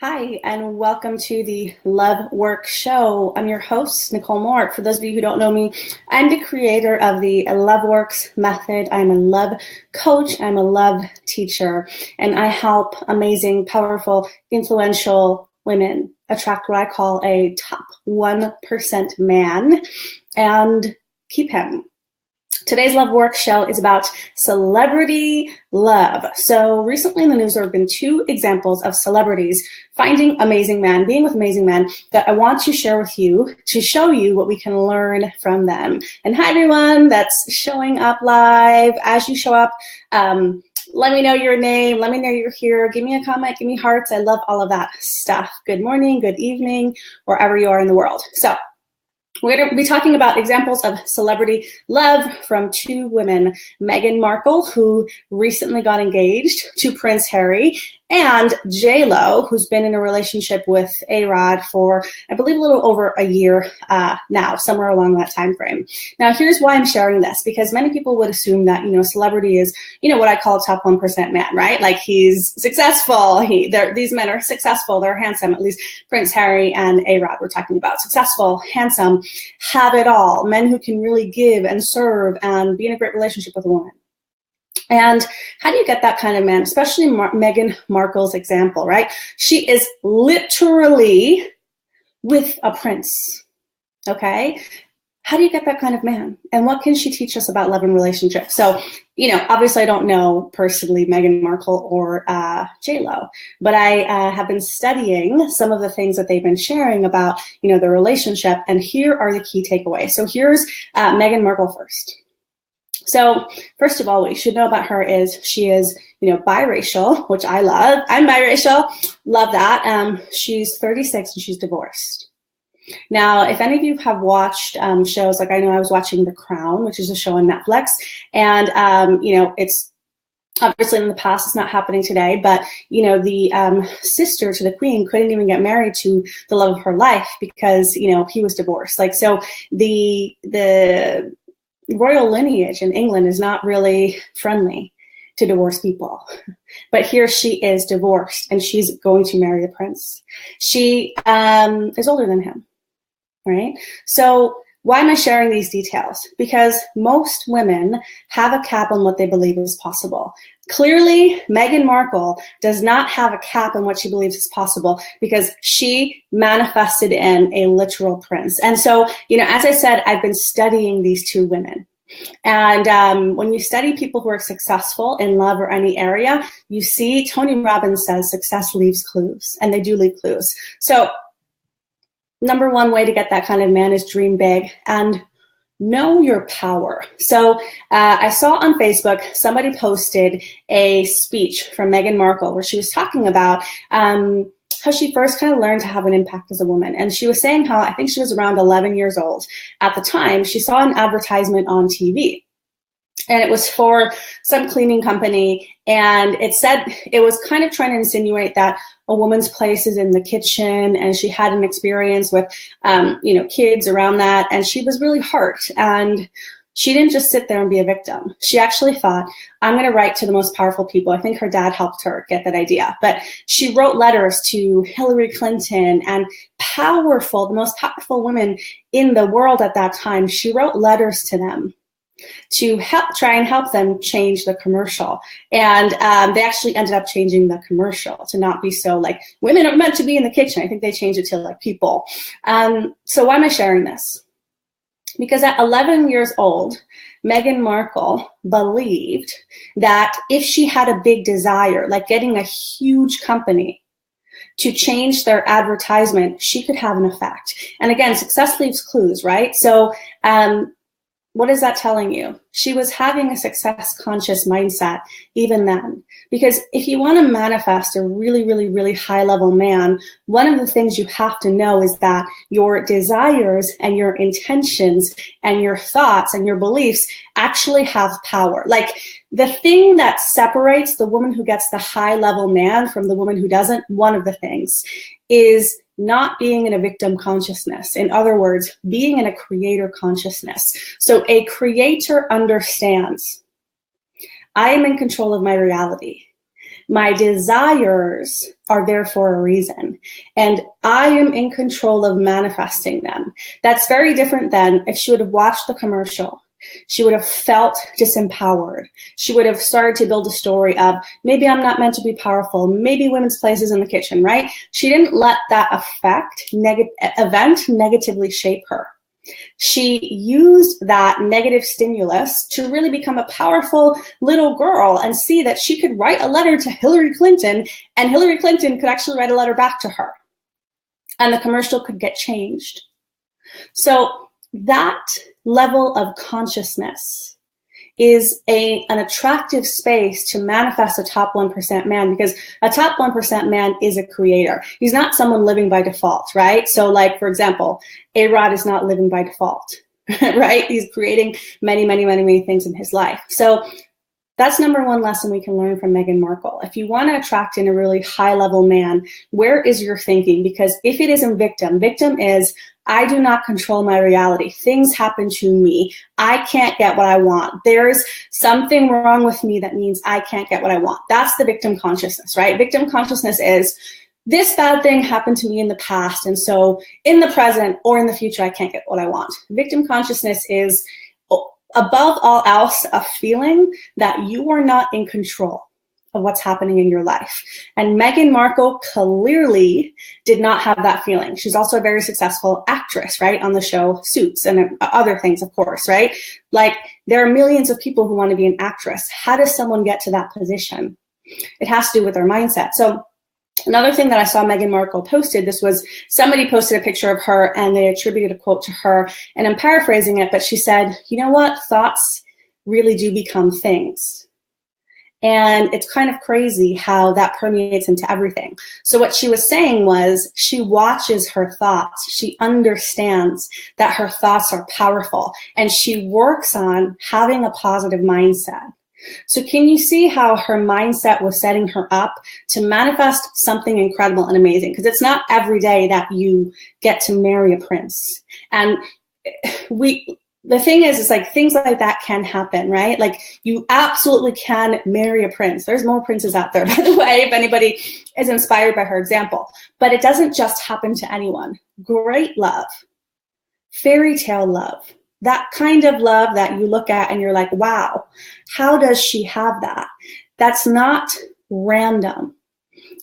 Hi, and welcome to the Love Work Show. I'm your host, Nicole Moore. For those of you who don't know me, I'm the creator of the Love Works method. I'm a love coach. I'm a love teacher, and I help amazing, powerful, influential women attract what I call a top 1% man and keep him. Today's Love Work Show is about celebrity love. So recently in the news, there have been two examples of celebrities finding amazing men, being with amazing men, that I want to share with you to show you what we can learn from them. And hi, everyone that's showing up live. As you show up, let me know your name. Let me know you're here. Give me a comment. Give me hearts. I love all of that stuff. Good morning, good evening, wherever you are in the world. So we're going to be talking about examples of celebrity love from two women, Meghan Markle, who recently got engaged to Prince Harry, and JLo, who's been in a relationship with A-Rod for, I believe, a little over a year now, somewhere along that time frame. Now, here's why I'm sharing this, because many people would assume that, celebrity is, what I call a top 1% man, right? Like he's successful. These men are successful. They're handsome. At least Prince Harry and A-Rod we're talking about. Successful, handsome, have it all. Men who can really give and serve and be in a great relationship with a woman. And how do you get that kind of man, especially Meghan Markle's example, right? She is literally with a prince, okay? How do you get that kind of man? And what can she teach us about love and relationships? So, obviously I don't know personally Meghan Markle or JLo, but I have been studying some of the things that they've been sharing about, the relationship, and here are the key takeaways. So here's Meghan Markle first. So first of all, what you should know about her is she is, biracial, which I love. I'm biracial, love that. She's 36 and she's divorced. Now, if any of you have watched shows, like I know I was watching The Crown, which is a show on Netflix, and it's obviously in the past, it's not happening today, but the sister to the queen couldn't even get married to the love of her life because he was divorced. Like, so the royal lineage in England is not really friendly to divorced people. But here she is divorced and she's going to marry the prince. She is older than him, right? So why am I sharing these details? Because most women have a cap on what they believe is possible. Clearly, Meghan Markle does not have a cap on what she believes is possible because she manifested in a literal prince. And so, as I said, I've been studying these two women. And when you study people who are successful in love or any area, you see Tony Robbins says success leaves clues, and they do leave clues. So number one way to get that kind of man is dream big and know your power. So I saw on Facebook, somebody posted a speech from Meghan Markle where she was talking about how she first kind of learned to have an impact as a woman. And she was saying how, I think she was around 11 years old at the time, she saw an advertisement on TV. And it was for some cleaning company. And it said, it was kind of trying to insinuate that a woman's place is in the kitchen. And she had an experience with, kids around that. And she was really hurt. And she didn't just sit there and be a victim. She actually thought, I'm going to write to the most powerful people. I think her dad helped her get that idea. But she wrote letters to Hillary Clinton and the most powerful women in the world at that time. She wrote letters to them to try and help them change the commercial. And they actually ended up changing the commercial to not be so like, women are meant to be in the kitchen. I think they changed it to like people. So why am I sharing this? Because at 11 years old, Meghan Markle believed that if she had a big desire, like getting a huge company to change their advertisement, she could have an effect. And again, success leaves clues, right? So what is that telling you? She was having a success conscious mindset even then. Because if you want to manifest a really, really, really high level man, one of the things you have to know is that your desires and your intentions and your thoughts and your beliefs actually have power. Like the thing that separates the woman who gets the high level man from the woman who doesn't, one of the things is not being in a victim consciousness. In other words, being in a creator consciousness. So a creator understands, I am in control of my reality. My desires are there for a reason, and I am in control of manifesting them. That's very different than if she would have watched the commercial. She would have felt disempowered. She would have started to build a story of, maybe I'm not meant to be powerful. Maybe women's place is in the kitchen, right? She didn't let that event negatively shape her. She used that negative stimulus to really become a powerful little girl and see that she could write a letter to Hillary Clinton, and Hillary Clinton could actually write a letter back to her, and the commercial could get changed. So that level of consciousness is an attractive space to manifest a top 1% man, because a top 1% man is a creator. He's not someone living by default, right? So like, for example, A-Rod is not living by default, right? He's creating many, many, many, many things in his life. So that's number one lesson we can learn from Meghan Markle. If you want to attract in a really high level man, where is your thinking? Because if it isn't victim is, I do not control my reality. Things happen to me. I can't get what I want. There's something wrong with me that means I can't get what I want. That's the victim consciousness, right? Victim consciousness is, this bad thing happened to me in the past, and so in the present or in the future, I can't get what I want. Victim consciousness is, above all else, a feeling that you are not in control of what's happening in your life. And Meghan Markle clearly did not have that feeling. She's also a very successful actress, right? On the show Suits and other things, of course, right? Like, there are millions of people who want to be an actress. How does someone get to that position? It has to do with their mindset. So another thing that I saw Meghan Markle posted, this was, somebody posted a picture of her and they attributed a quote to her, and I'm paraphrasing it, but she said, you know what? Thoughts really do become things. And it's kind of crazy how that permeates into everything. So what she was saying was, she watches her thoughts. She understands that her thoughts are powerful, and she works on having a positive mindset. So can you see how her mindset was setting her up to manifest something incredible and amazing? Because it's not every day that you get to marry a prince. And the thing is, it's like, things like that can happen, right? Like, you absolutely can marry a prince. There's more princes out there, by the way, if anybody is inspired by her example. But it doesn't just happen to anyone. Great love, fairy tale love, that kind of love that you look at and you're like, wow, how does she have that? That's not random.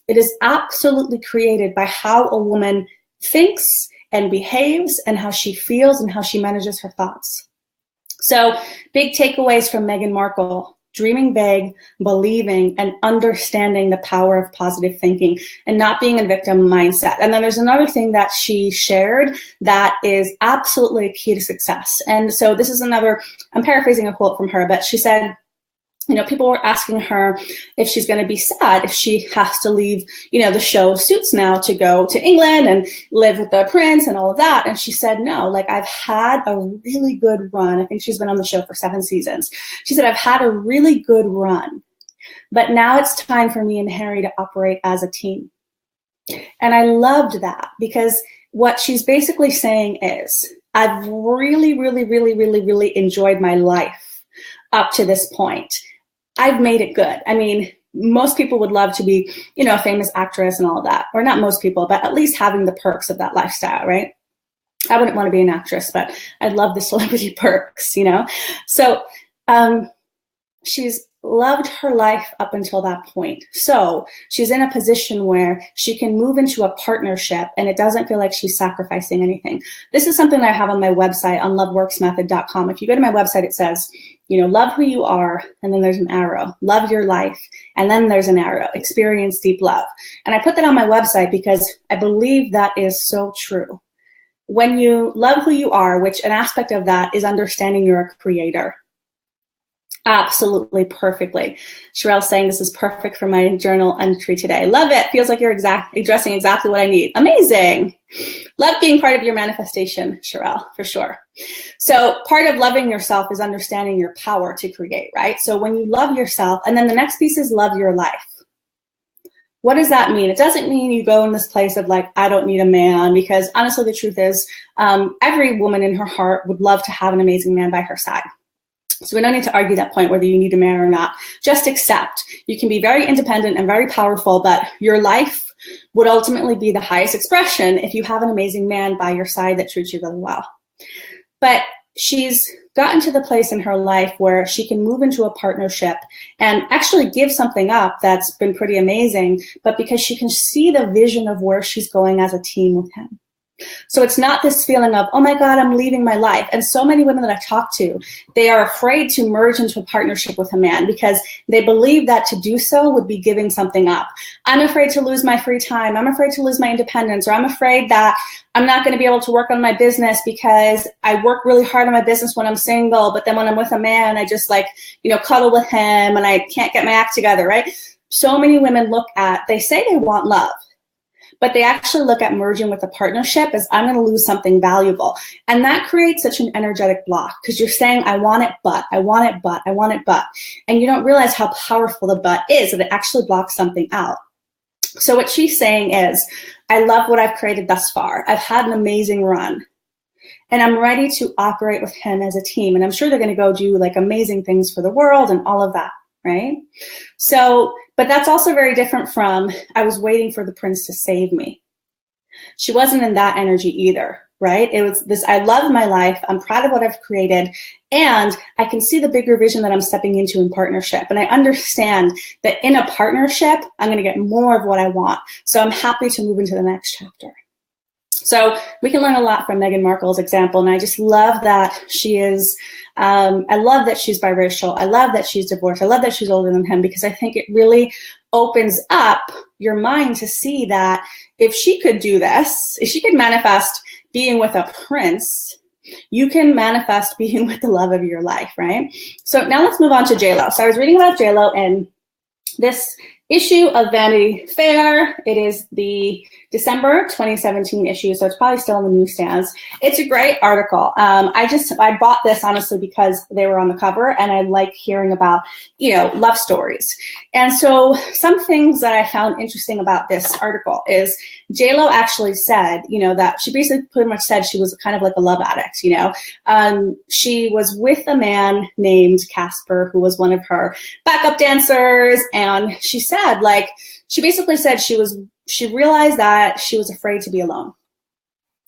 It is absolutely created by how a woman thinks and behaves, and how she feels, and how she manages her thoughts. So big takeaways from Meghan Markle: dreaming big, believing, and understanding the power of positive thinking, and not being a victim mindset. And then there's another thing that she shared that is absolutely a key to success. And so this is another, I'm paraphrasing a quote from her, but she said, you know, people were asking her if she's going to be sad if she has to leave, you know, the show Suits now to go to England and live with the prince and all of that. And she said, no, like, I've had a really good run. I think she's been on the show for 7 seasons. She said, I've had a really good run, but now it's time for me and Harry to operate as a team. And I loved that, because what she's basically saying is, I've really, really, really, really, really enjoyed my life up to this point. I've made it good. I mean, most people would love to be, you know, a famous actress and all of that. Or not most people, but at least having the perks of that lifestyle, right? I wouldn't want to be an actress, but I'd love the celebrity perks, you know? So she's loved her life up until that point. So she's in a position where she can move into a partnership and it doesn't feel like she's sacrificing anything. This is something that I have on my website on loveworksmethod.com. If you go to my website, it says, you know, love who you are, and then there's an arrow. Love your life, and then there's an arrow. Experience deep love. And I put that on my website because I believe that is so true. When you love who you are, which an aspect of that is understanding you're a creator. Absolutely perfectly. Sherelle's saying this is perfect for my journal entry today. Love it. Feels like you're addressing exactly what I need. Amazing. Love being part of your manifestation, Sherelle, for sure. So part of loving yourself is understanding your power to create, right? So when you love yourself, and then the next piece is love your life. What does that mean? It doesn't mean you go in this place of like, I don't need a man, because honestly, the truth is every woman in her heart would love to have an amazing man by her side. So we don't need to argue that point, whether you need a man or not. Just accept. You can be very independent and very powerful, but your life would ultimately be the highest expression if you have an amazing man by your side that treats you really well. But she's gotten to the place in her life where she can move into a partnership and actually give something up that's been pretty amazing, but because she can see the vision of where she's going as a team with him. So it's not this feeling of, oh my God, I'm leaving my life. And so many women that I talk to, they are afraid to merge into a partnership with a man because they believe that to do so would be giving something up. I'm afraid to lose my free time. I'm afraid to lose my independence, or I'm afraid that I'm not going to be able to work on my business because I work really hard on my business when I'm single, but then when I'm with a man, I just cuddle with him and I can't get my act together, right? So many women they say they want love, but they actually look at merging with a partnership as I'm going to lose something valuable. And that creates such an energetic block because you're saying, I want it, but I want it, but I want it, but. And you don't realize how powerful the but is, that it actually blocks something out. So what she's saying is, I love what I've created thus far. I've had an amazing run. And I'm ready to operate with him as a team. And I'm sure they're going to go do amazing things for the world and all of that, right? So, but that's also very different from, I was waiting for the prince to save me. She wasn't in that energy either, right? It was this, I love my life, I'm proud of what I've created, and I can see the bigger vision that I'm stepping into in partnership. And I understand that in a partnership, I'm going to get more of what I want. So I'm happy to move into the next chapter. So we can learn a lot from Meghan Markle's example, and I just love that she is, I love that she's biracial. I love that she's divorced. I love that she's older than him, because I think it really opens up your mind to see that if she could do this, if she could manifest being with a prince, you can manifest being with the love of your life, right? So now let's move on to JLo. So I was reading about JLo in this issue of Vanity Fair. It is the December 2017 issue, so it's probably still in the newsstands. It's a great article. I bought this honestly because they were on the cover, and I like hearing about, love stories. And so some things that I found interesting about this article is JLo actually said, that she basically pretty much said she was kind of like a love addict, She was with a man named Casper, who was one of her backup dancers, and she said, she basically said she realized that she was afraid to be alone,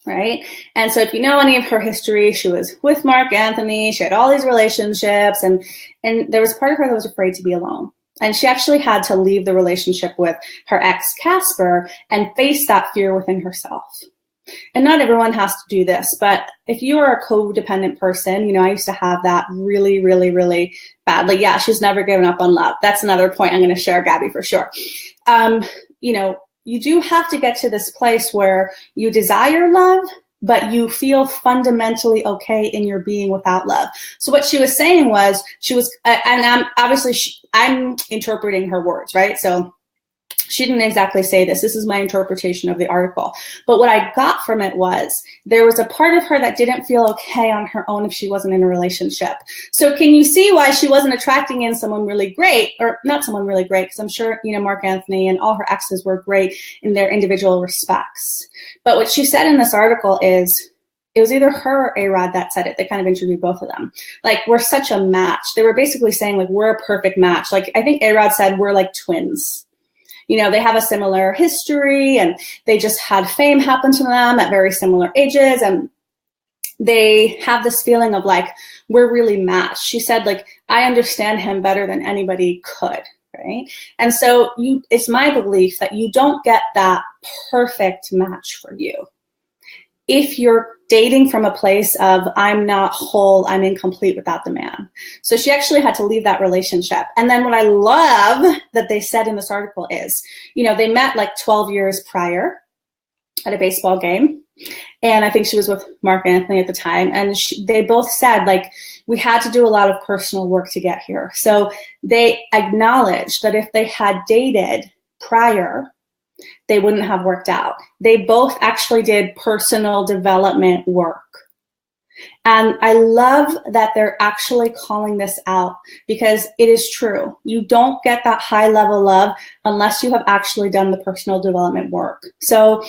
right? And so if you know any of her history, she was with Mark Anthony, she had all these relationships, and there was part of her that was afraid to be alone. And she actually had to leave the relationship with her ex, Casper, and face that fear within herself. And not everyone has to do this, but if you are a codependent person, I used to have that really, really, really badly. Yeah, she's never given up on love. That's another point I'm going to share, Gabby, for sure. You do have to get to this place where you desire love, but you feel fundamentally okay in your being without love. So what she was saying was, and I'm interpreting her words, right? So she didn't exactly say this. This is my interpretation of the article. But what I got from it was there was a part of her that didn't feel okay on her own if she wasn't in a relationship. So can you see why she wasn't attracting in someone really great, or not someone really great, because I'm sure, Mark Anthony and all her exes were great in their individual respects. But what she said in this article is, it was either her or A-Rod that said it. They kind of interviewed both of them. We're such a match. They were basically saying, we're a perfect match. I think A-Rod said we're like twins. They have a similar history, and they just had fame happen to them at very similar ages. And they have this feeling of we're really matched. She said, I understand him better than anybody could, right? And so it's my belief that you don't get that perfect match for you if you're dating from a place of, I'm not whole, I'm incomplete without the man. So she actually had to leave that relationship. And then what I love that they said in this article is, they met 12 years prior at a baseball game. And I think she was with Mark Anthony at the time. And they both said, we had to do a lot of personal work to get here. So they acknowledged that if they had dated prior, they wouldn't have worked out. They both actually did personal development work. And I love that they're actually calling this out, because it is true. You don't get that high level love unless you have actually done the personal development work. So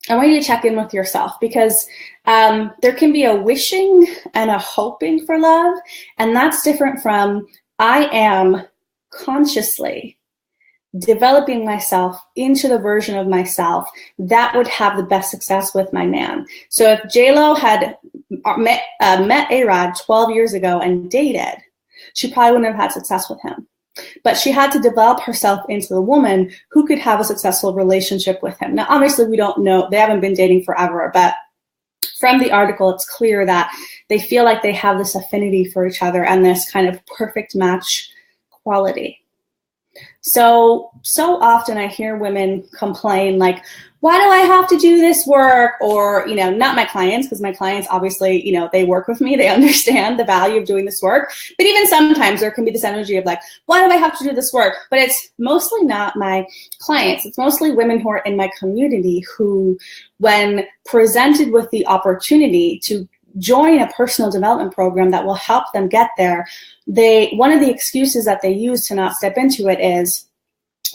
I want you to check in with yourself, because there can be a wishing and a hoping for love, and that's different from I am consciously developing myself into the version of myself that would have the best success with my man. So if JLo had met A-Rod 12 years ago and dated, she probably wouldn't have had success with him. But she had to develop herself into the woman who could have a successful relationship with him. Now, obviously, we don't know. They haven't been dating forever, but from the article, it's clear that they feel like they have this affinity for each other and this kind of perfect match quality. So often I hear women complain like, why do I have to do this work? Or, not my clients, because my clients obviously, they work with me. They understand the value of doing this work. But even sometimes there can be this energy of like, why do I have to do this work? But it's mostly not my clients. It's mostly women who are in my community who, when presented with the opportunity to join a personal development program that will help them get there, one of the excuses that they use to not step into it is,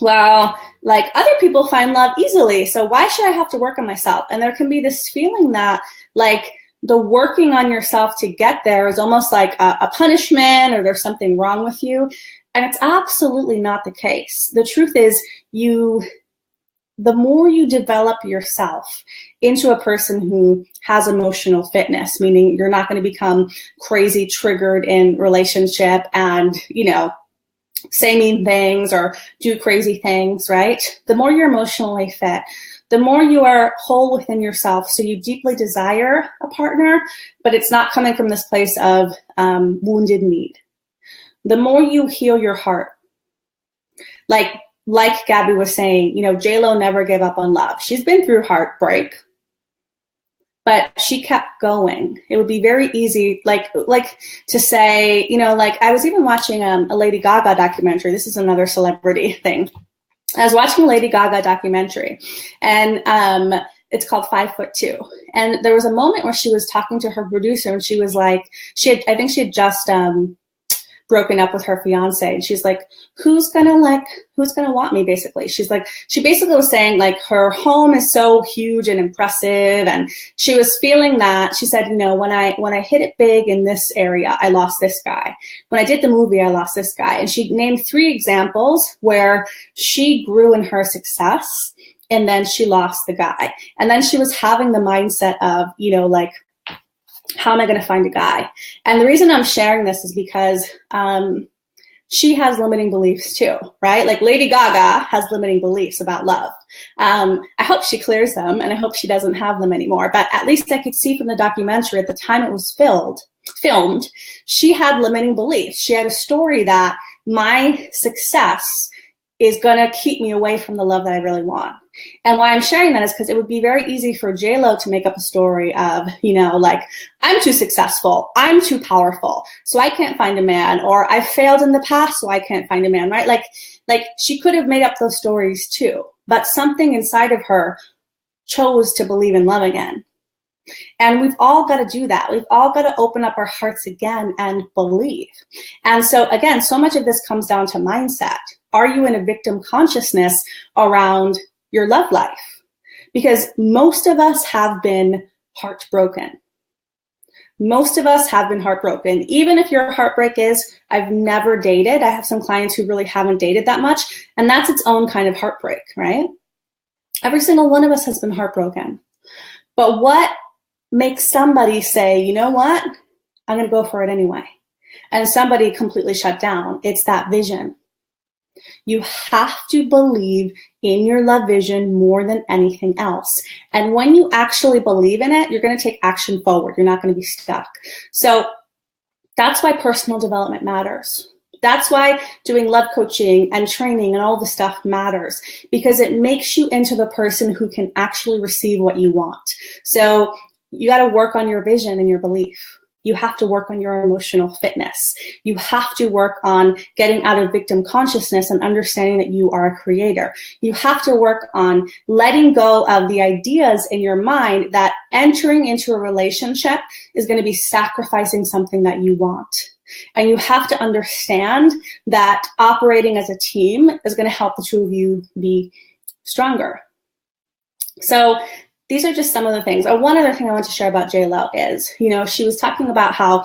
well, like other people find love easily, so why should I have to work on myself? And there can be this feeling that like the working on yourself to get there is almost like a punishment, or there's something wrong with you. And it's absolutely not the case. The truth is, the more you develop yourself into a person who has emotional fitness, meaning you're not going to become crazy triggered in relationship and, say mean things or do crazy things, right? The more you're emotionally fit, the more you are whole within yourself. So you deeply desire a partner, but it's not coming from this place of wounded need. The more you heal your heart, like Gabby was saying, JLo never gave up on love. She's been through heartbreak, but she kept going. It would be very easy, like to say, I was even watching a Lady Gaga documentary. This is another celebrity thing. I was watching a Lady Gaga documentary, and it's called 5'2". And there was a moment where she was talking to her producer, and she was like, I think she had just broken up with her fiance, and she's like, who's gonna want me, basically. She basically was saying like her home is so huge and impressive, and she was feeling that. She said, when I hit it big in this area, I lost this guy. When I did the movie, I lost this guy. And she named 3 examples where she grew in her success and then she lost the guy. And then she was having the mindset of, how am I going to find a guy? And the reason I'm sharing this is because she has limiting beliefs too, right? Like Lady Gaga has limiting beliefs about love. I hope she clears them, and I hope she doesn't have them anymore. But at least I could see from the documentary at the time it was filmed, she had limiting beliefs. She had a story that my success is going to keep me away from the love that I really want. And why I'm sharing that is because it would be very easy for JLo to make up a story of, like, I'm too successful, I'm too powerful, so I can't find a man, or I failed in the past, so I can't find a man, right? Like she could have made up those stories too, but something inside of her chose to believe in love again. And we've all got to do that. We've all got to open up our hearts again and believe. And so again, so much of this comes down to mindset. Are you in a victim consciousness around your love life? Because most of us have been heartbroken. Most of us have been heartbroken. Even if your heartbreak is, I've never dated. I have some clients who really haven't dated that much, and that's its own kind of heartbreak, right? Every single one of us has been heartbroken. But what makes somebody say, you know what, I'm going to go for it anyway, and somebody completely shut down? It's that vision. You have to believe in your love vision more than anything else. And when you actually believe in it, you're going to take action forward. You're not going to be stuck. So that's why personal development matters. That's why doing love coaching and training and all the stuff matters, because it makes you into the person who can actually receive what you want. So you got to work on your vision and your belief. You have to work on your emotional fitness. You have to work on getting out of victim consciousness and understanding that you are a creator. You have to work on letting go of the ideas in your mind that entering into a relationship is going to be sacrificing something that you want. And you have to understand that operating as a team is going to help the two of you be stronger. So these are just some of the things. One other thing I want to share about JLo is, you know, she was talking about how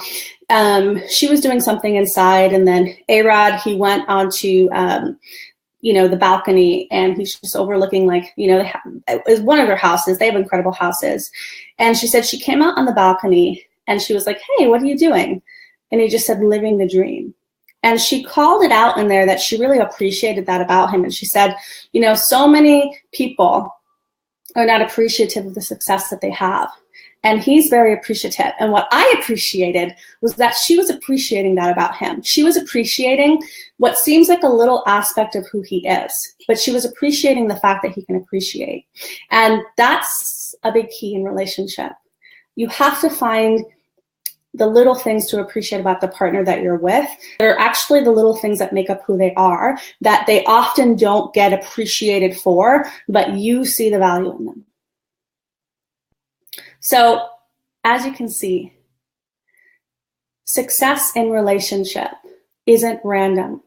she was doing something inside, and then A-Rod, he went onto, you know, the balcony, and he's just overlooking, like, you know, it was one of their houses. They have incredible houses. And she said she came out on the balcony, and she was like, hey, what are you doing? And he just said, living the dream. And she called it out in there that she really appreciated that about him. And she said, you know, so many people are not appreciative of the success that they have. And he's very appreciative. And what I appreciated was that she was appreciating that about him. She was appreciating what seems like a little aspect of who he is, but she was appreciating the fact that he can appreciate. And that's a big key in relationship. You have to find the little things to appreciate about the partner that you're with. They're actually the little things that make up who they are, that they often don't get appreciated for, but you see the value in them. So, as you can see, success in relationship isn't random,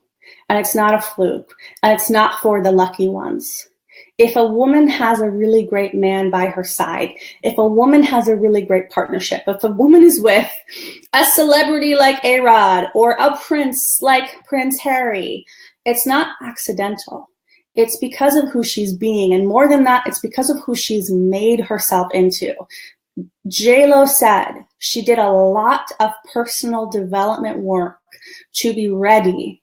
and it's not a fluke, and it's not for the lucky ones. If a woman has a really great man by her side, if a woman has a really great partnership, if a woman is with a celebrity like A-Rod or a prince like Prince Harry, it's not accidental. It's because of who she's being, and more than that, it's because of who she's made herself into. JLo said she did a lot of personal development work to be ready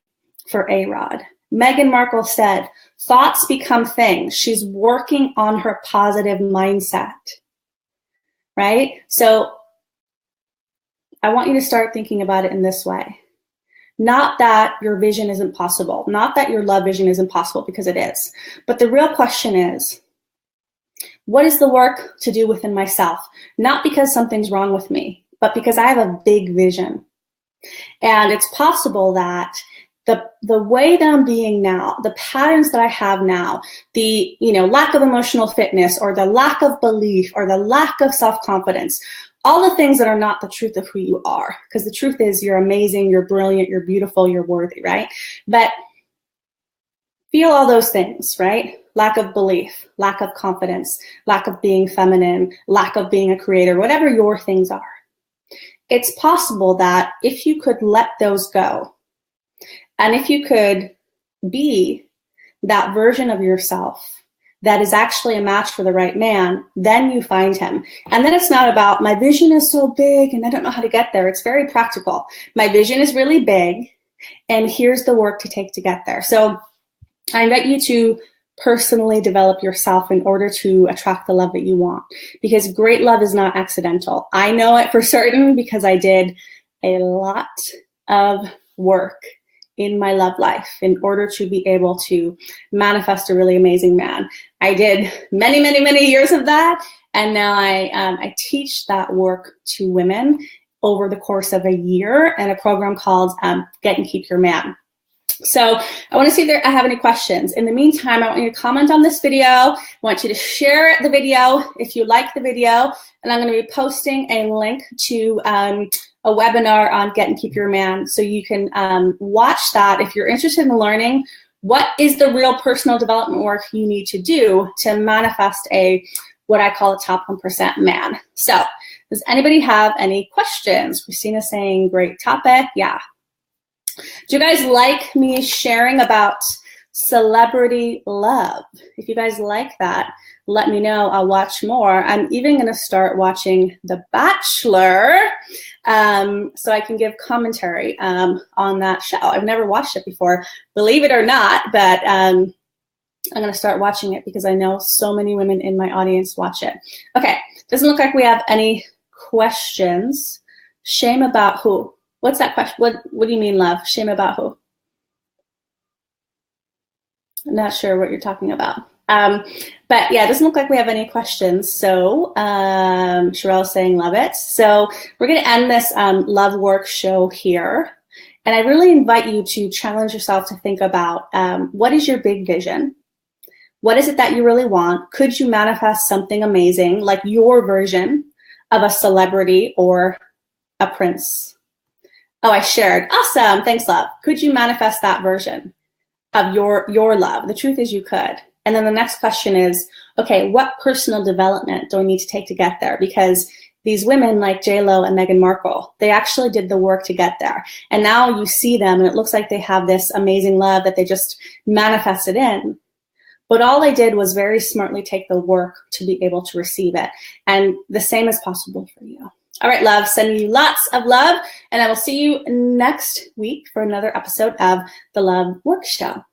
for A-Rod. Meghan Markle said, thoughts become things. She's working on her positive mindset, right? So I want you to start thinking about it in this way. Not that your vision isn't possible, not that your love vision isn't possible, because it is. But the real question is, what is the work to do within myself? Not because something's wrong with me, but because I have a big vision. And it's possible that the way that I'm being now, the patterns that I have now, the lack of emotional fitness, or the lack of belief, or the lack of self-confidence, all the things that are not the truth of who you are. Because the truth is, you're amazing, you're brilliant, you're beautiful, you're worthy, right? But feel all those things, right? Lack of belief, lack of confidence, lack of being feminine, lack of being a creator, whatever your things are. It's possible that if you could let those go, and if you could be that version of yourself that is actually a match for the right man, then you find him. And then it's not about, my vision is so big and I don't know how to get there. It's very practical. My vision is really big, and here's the work to take to get there. So I invite you to personally develop yourself in order to attract the love that you want, because great love is not accidental. I know it for certain because I did a lot of work in my love life in order to be able to manifest a really amazing man. I did many, many, many years of that, and now I teach that work to women over the course of a year in a program called Get and Keep Your Man. So I want to see if I have any questions. In the meantime, I want you to comment on this video. I want you to share the video if you like the video, and I'm going to be posting a link to a webinar on Get and Keep Your Man, so you can watch that if you're interested in learning what is the real personal development work you need to do to manifest what I call a top 1% man. So does anybody have any questions? Christina's saying great topic. Yeah. Do you guys like me sharing about celebrity love? If you guys like that, let me know. I'll watch more. I'm even going to start watching The Bachelor so I can give commentary on that show. I've never watched it before, believe it or not, but I'm going to start watching it because I know so many women in my audience watch it. Okay, doesn't look like we have any questions. Shame about who? What's that question? What do you mean, love? Shame about who? I'm not sure what you're talking about. But yeah, it doesn't look like we have any questions. So Sherelle's saying love it. So we're going to end this love work show here. And I really invite you to challenge yourself to think about what is your big vision? What is it that you really want? Could you manifest something amazing, like your version of a celebrity or a prince? Oh, I shared. Awesome. Thanks, love. Could you manifest that version of your love? The truth is you could. And then the next question is, okay, what personal development do I need to take to get there? Because these women like JLo and Meghan Markle, they actually did the work to get there. And now you see them and it looks like they have this amazing love that they just manifested in. But all they did was very smartly take the work to be able to receive it. And the same is possible for you. All right, love, sending you lots of love. And I will see you next week for another episode of the Love Work Show.